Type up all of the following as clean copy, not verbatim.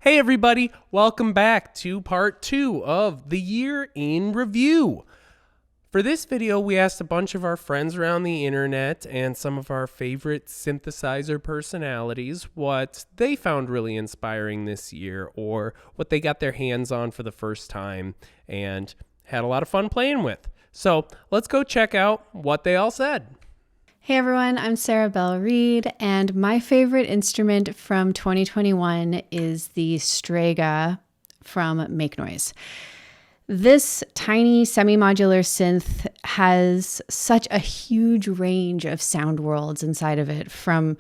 Hey everybody, welcome back to part 2 of the year in review. For this video, we asked a bunch of our friends around the internet and some of our favorite synthesizer personalities what they found really inspiring this year or what they got their hands on for the first time and had a lot of fun playing with. So let's go check out what they all said. Hey everyone, I'm Sarah Bell Reed, and my favorite instrument from 2021 is the Strega from Make Noise. This tiny semi-modular synth has such a huge range of sound worlds inside of it, from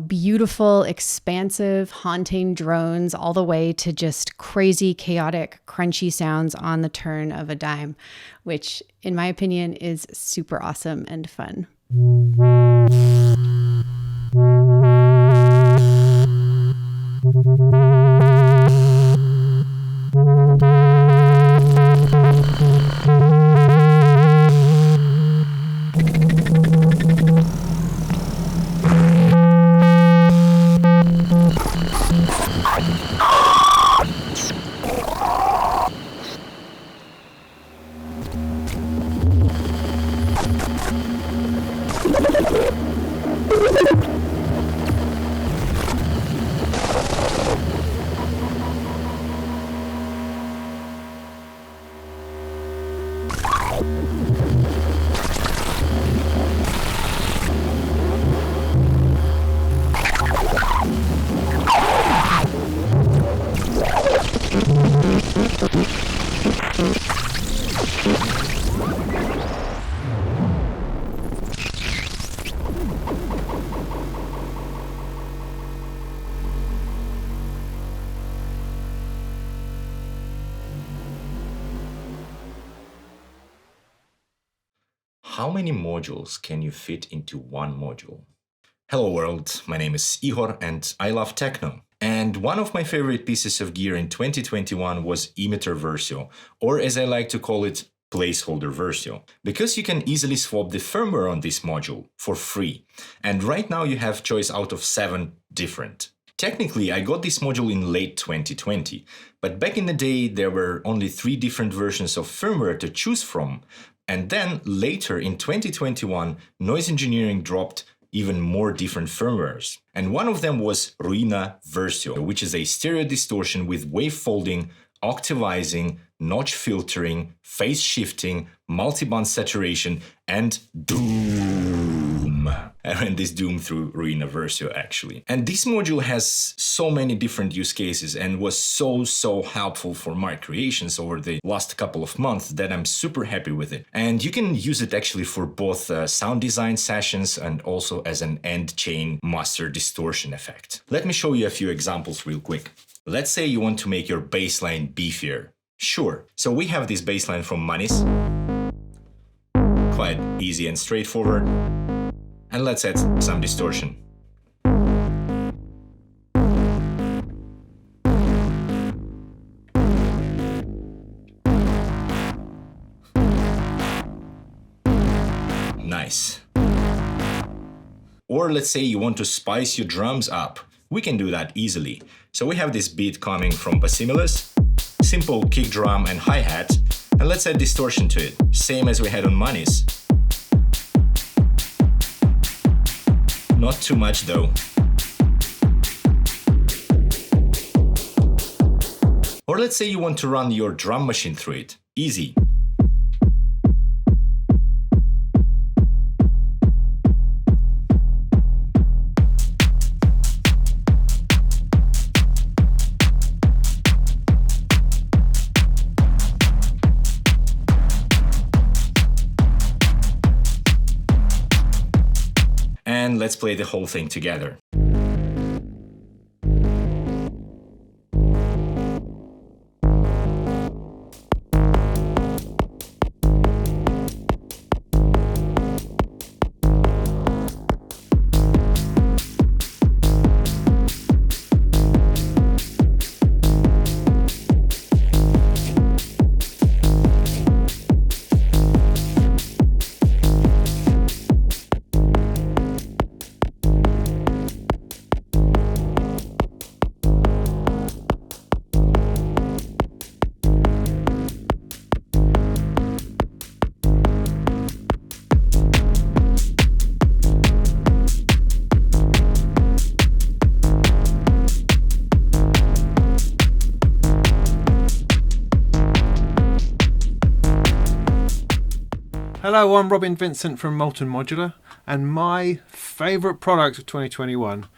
beautiful, expansive, haunting drones all the way to just crazy, chaotic, crunchy sounds on the turn of a dime, which in my opinion is super awesome and fun. How many modules can you fit into one module? Hello world, my name is Ihor and I love techno. And one of my favorite pieces of gear in 2021 was Emitter Versio, or as I like to call it, placeholder Versio, because you can easily swap the firmware on this module for free. And right now you have choice out of 7 different. Technically, I got this module in late 2020, but back in the day there were only 3 different versions of firmware to choose from. And then later in 2021, Noise Engineering dropped even more different firmwares. And one of them was Ruina Versio, which is a stereo distortion with wave folding, octavizing, notch filtering, phase shifting, multiband saturation, and doom. I ran this doom through Ruina Versio actually. And this module has so many different use cases and was so helpful for my creations over the last couple of months that I'm super happy with it. And you can use it actually for both sound design sessions and also as an end chain master distortion effect. Let me show you a few examples real quick. Let's say you want to make your bassline beefier. Sure. So we have this bassline from Manis. Quite easy and straightforward. And let's add some distortion. Nice. Or let's say you want to spice your drums up. We can do that easily. So we have this beat coming from Basimilus, simple kick drum and hi-hat, and let's add distortion to it, same as we had on Manis. Not too much though. Or let's say you want to run your drum machine through it. Easy. And let's play the whole thing together. Hello, I'm Robin Vincent from Molten Modular, and my favourite product of 2021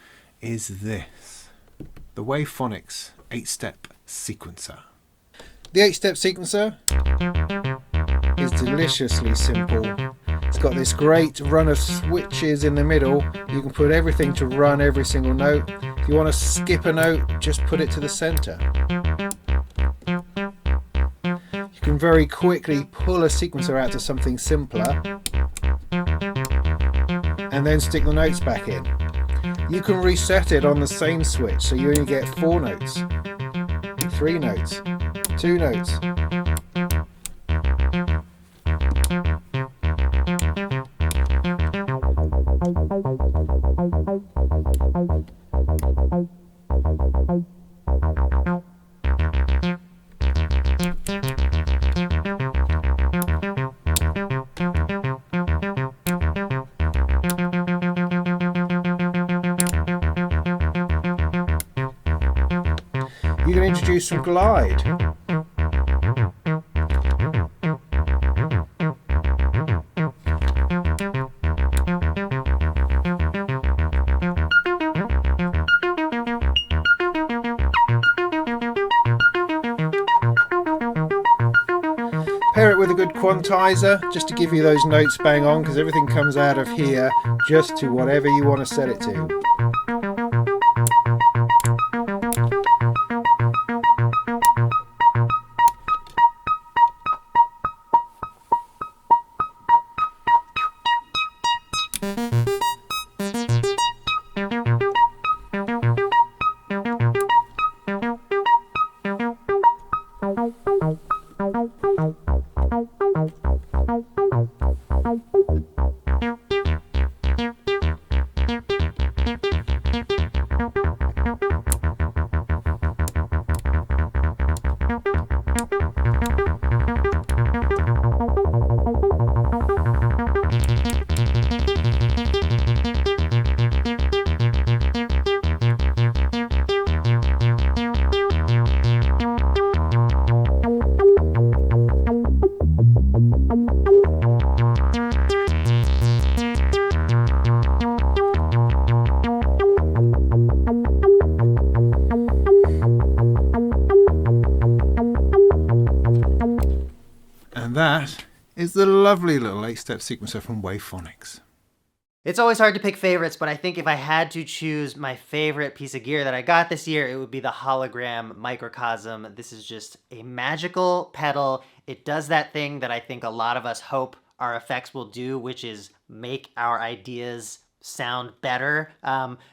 is this, the Wavephonics 8-step sequencer. The 8-step sequencer is deliciously simple. It's got this great run of switches in the middle. You can put everything to run every single note. If you want to skip a note, just put it to the centre. You can very quickly pull a sequencer out to something simpler and then stick the notes back in. You can reset it on the same switch, so you only get 4 notes, 3 notes, 2 notes. You can introduce some glide. Pair it with a good quantizer just to give you those notes bang on, because everything comes out of here just to whatever you want to set it to. And that is the lovely little 8-step sequencer from Wavephonics. It's always hard to pick favorites, but I think if I had to choose my favorite piece of gear that I got this year, it would be the Hologram Microcosm. This is just a magical pedal. It does that thing that I think a lot of us hope our effects will do, which is make our ideas sound better,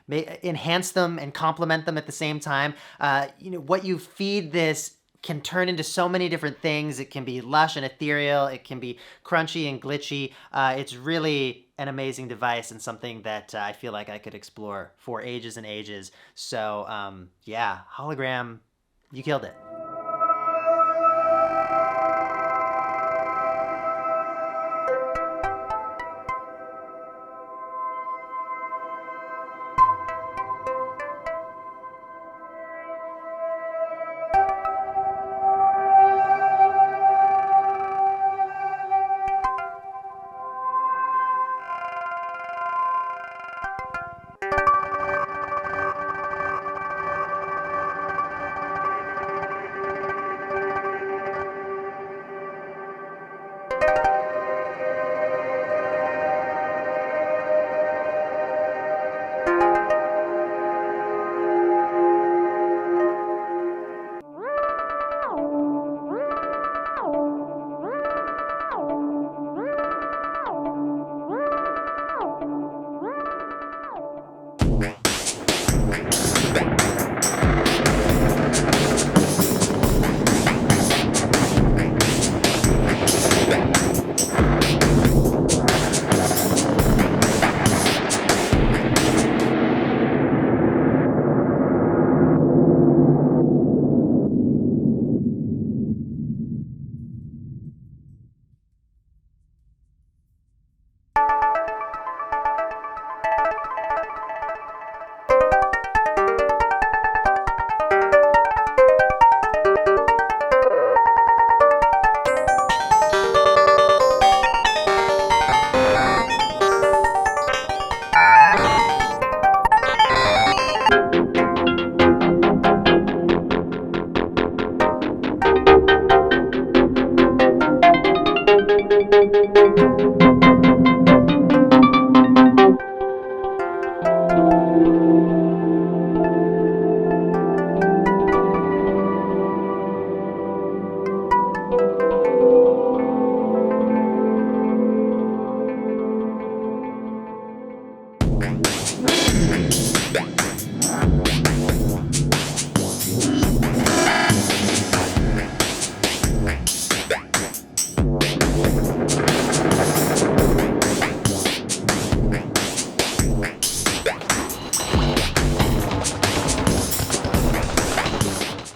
enhance them and complement them at the same time. What you feed this can turn into so many different things. It can be lush and ethereal. It can be crunchy and glitchy. It's really an amazing device and something that I feel like I could explore for ages and ages. So yeah, Hologram, you killed it.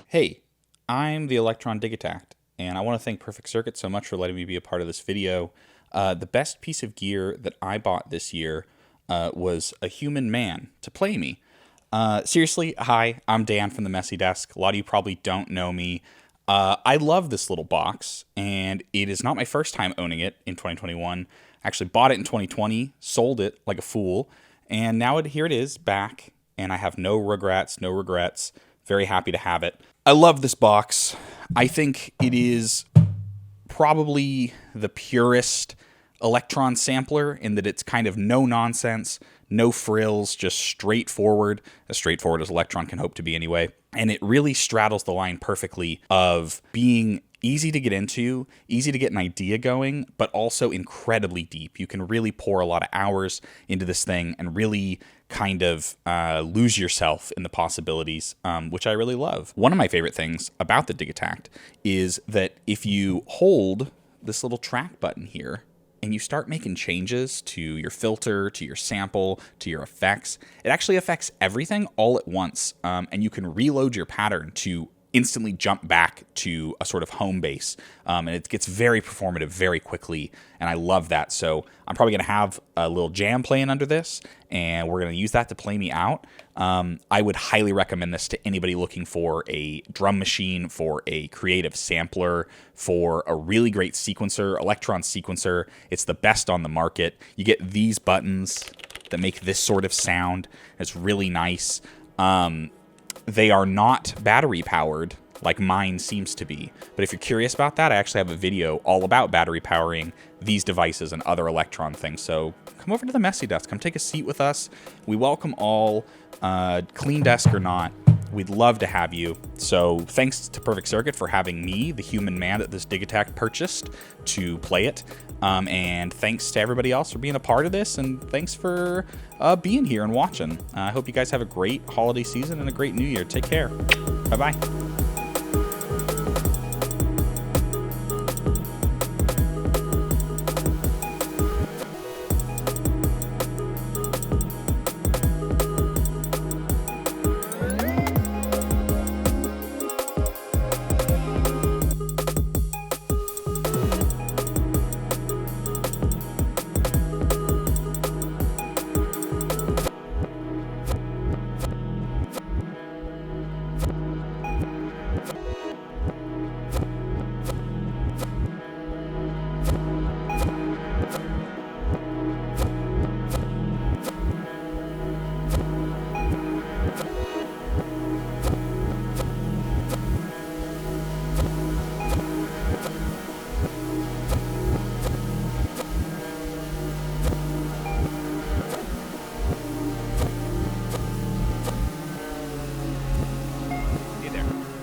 Hey, I'm the Electron Digitact, and I want to thank Perfect Circuit so much for letting me be a part of this video. The best piece of gear that I bought this year was a human man to play me. Seriously, hi, I'm Dan from the Messy Desk. A lot of you probably don't know me. I love this little box, and it is not my first time owning it in 2021. I actually bought it in 2020, sold it like a fool, and now here it is back, and I have no regrets. Very happy to have it. I love this box. I think it is probably the purest Electron sampler in that it's kind of no nonsense, no frills, just straightforward as Electron can hope to be anyway. And it really straddles the line perfectly of being easy to get into, easy to get an idea going, but also incredibly deep. You can really pour a lot of hours into this thing and really kind of lose yourself in the possibilities, which I really love. One of my favorite things about the Digitact is that if you hold this little track button here and you start making changes to your filter, to your sample, to your effects, it actually affects everything all at once, and you can reload your pattern to instantly jump back to a sort of home base. And it gets very performative very quickly, and I love that. So I'm probably going to have a little jam playing under this, and we're going to use that to play me out. I would highly recommend this to anybody looking for a drum machine, for a creative sampler, for a really great sequencer, Electron sequencer. It's the best on the market. You get these buttons that make this sort of sound. It's really nice. They are not battery powered like mine seems to be. But if you're curious about that, I actually have a video all about battery powering these devices and other Electron things. So come over to the Messy Desk. Come take a seat with us. We welcome all, clean desk or not. We'd love to have you. So thanks to Perfect Circuit for having me, the human man that this Digitact purchased, to play it. And thanks to everybody else for being a part of this. And thanks for being here and watching. I hope you guys have a great holiday season and a great new year. Take care. Bye-bye.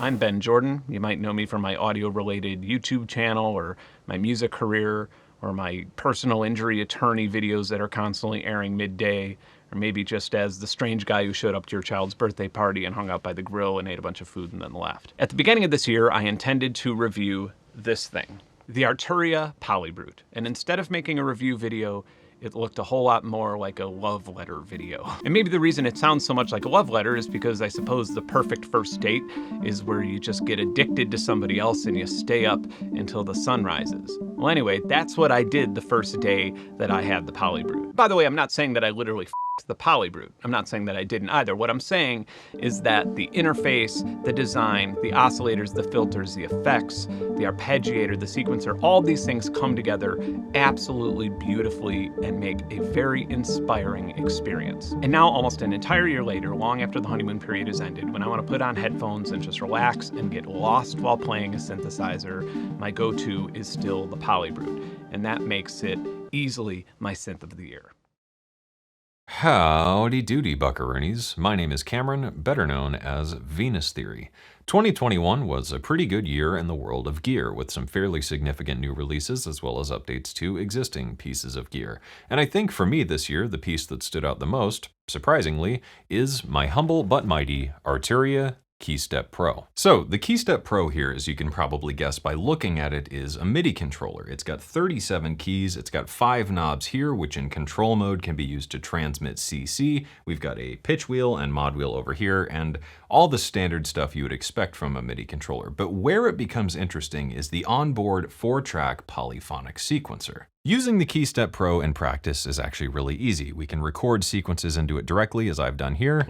I'm Ben Jordan. You might know me from my audio-related YouTube channel or my music career or my personal injury attorney videos that are constantly airing midday, or maybe just as the strange guy who showed up to your child's birthday party and hung out by the grill and ate a bunch of food and then left. At the beginning of this year, I intended to review this thing, the Arturia Polybrute. And instead of making a review video, it looked a whole lot more like a love letter video. And maybe the reason it sounds so much like a love letter is because I suppose the perfect first date is where you just get addicted to somebody else and you stay up until the sun rises. Well, anyway, that's what I did the first day that I had the Polybrute. By the way, I'm not saying that I literally the Polybrute. I'm not saying that I didn't either. What I'm saying is that the interface, the design, the oscillators, the filters, the effects, the arpeggiator, the sequencer, all these things come together absolutely beautifully and make a very inspiring experience. And now, almost an entire year later, long after the honeymoon period has ended, when I want to put on headphones and just relax and get lost while playing a synthesizer, my go-to is still the Polybrute. And that makes it easily my synth of the year. Howdy doody, buckaroonies. My name is Cameron, better known as Venus Theory. 2021 was a pretty good year in the world of gear, with some fairly significant new releases as well as updates to existing pieces of gear. And I think for me this year, the piece that stood out the most, surprisingly, is my humble but mighty Arturia KeyStep Pro. So the KeyStep Pro here, as you can probably guess by looking at it, is a MIDI controller. It's got 37 keys, it's got 5 knobs here, which in control mode can be used to transmit CC. We've got a pitch wheel and mod wheel over here, and all the standard stuff you would expect from a MIDI controller. But where it becomes interesting is the onboard 4-track polyphonic sequencer. Using the KeyStep Pro in practice is actually really easy. We can record sequences into it directly, as I've done here.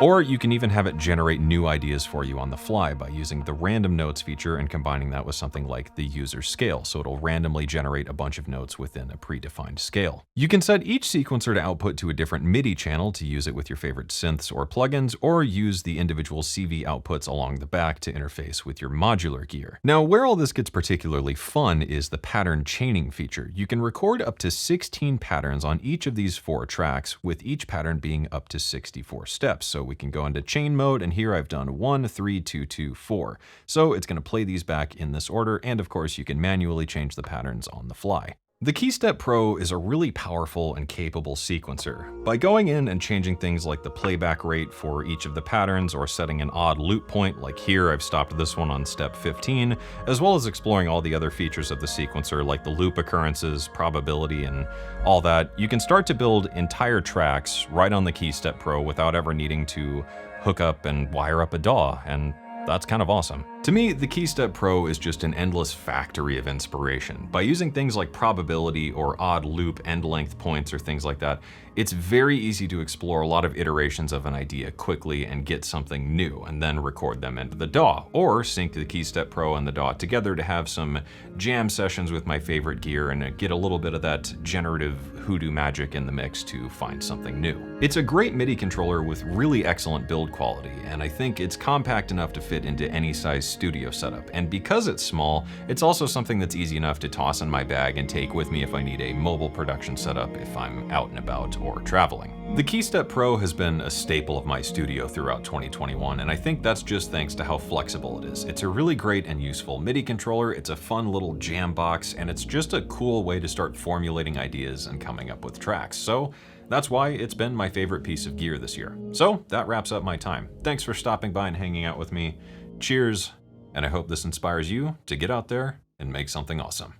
Or you can even have it generate new ideas for you on the fly by using the random notes feature and combining that with something like the user scale, so it'll randomly generate a bunch of notes within a predefined scale. You can set each sequencer to output to a different MIDI channel to use it with your favorite synths or plugins, or use the individual CV outputs along the back to interface with your modular gear. Now, where all this gets particularly fun is the pattern chaining feature. You can record up to 16 patterns on each of these 4 tracks, with each pattern being up to 64 steps. So we can go into chain mode, and here I've done 1, 3, 2, 2, 4. So it's going to play these back in this order, and of course you can manually change the patterns on the fly. The KeyStep Pro is a really powerful and capable sequencer. By going in and changing things like the playback rate for each of the patterns, or setting an odd loop point, like here I've stopped this one on step 15, as well as exploring all the other features of the sequencer like the loop occurrences, probability, and all that, you can start to build entire tracks right on the KeyStep Pro without ever needing to hook up and wire up a DAW, and that's kind of awesome. To me, the KeyStep Pro is just an endless factory of inspiration. By using things like probability or odd loop end length points or things like that, it's very easy to explore a lot of iterations of an idea quickly and get something new, and then record them into the DAW, or sync the KeyStep Pro and the DAW together to have some jam sessions with my favorite gear and get a little bit of that generative hoodoo magic in the mix to find something new. It's a great MIDI controller with really excellent build quality, and I think it's compact enough to fit into any size studio setup. And because it's small, it's also something that's easy enough to toss in my bag and take with me if I need a mobile production setup if I'm out and about or traveling. The KeyStep Pro has been a staple of my studio throughout 2021, and I think that's just thanks to how flexible it is. It's a really great and useful MIDI controller, it's a fun little jam box, and it's just a cool way to start formulating ideas and coming up with tracks. So that's why it's been my favorite piece of gear this year. So that wraps up my time. Thanks for stopping by and hanging out with me. Cheers, and I hope this inspires you to get out there and make something awesome.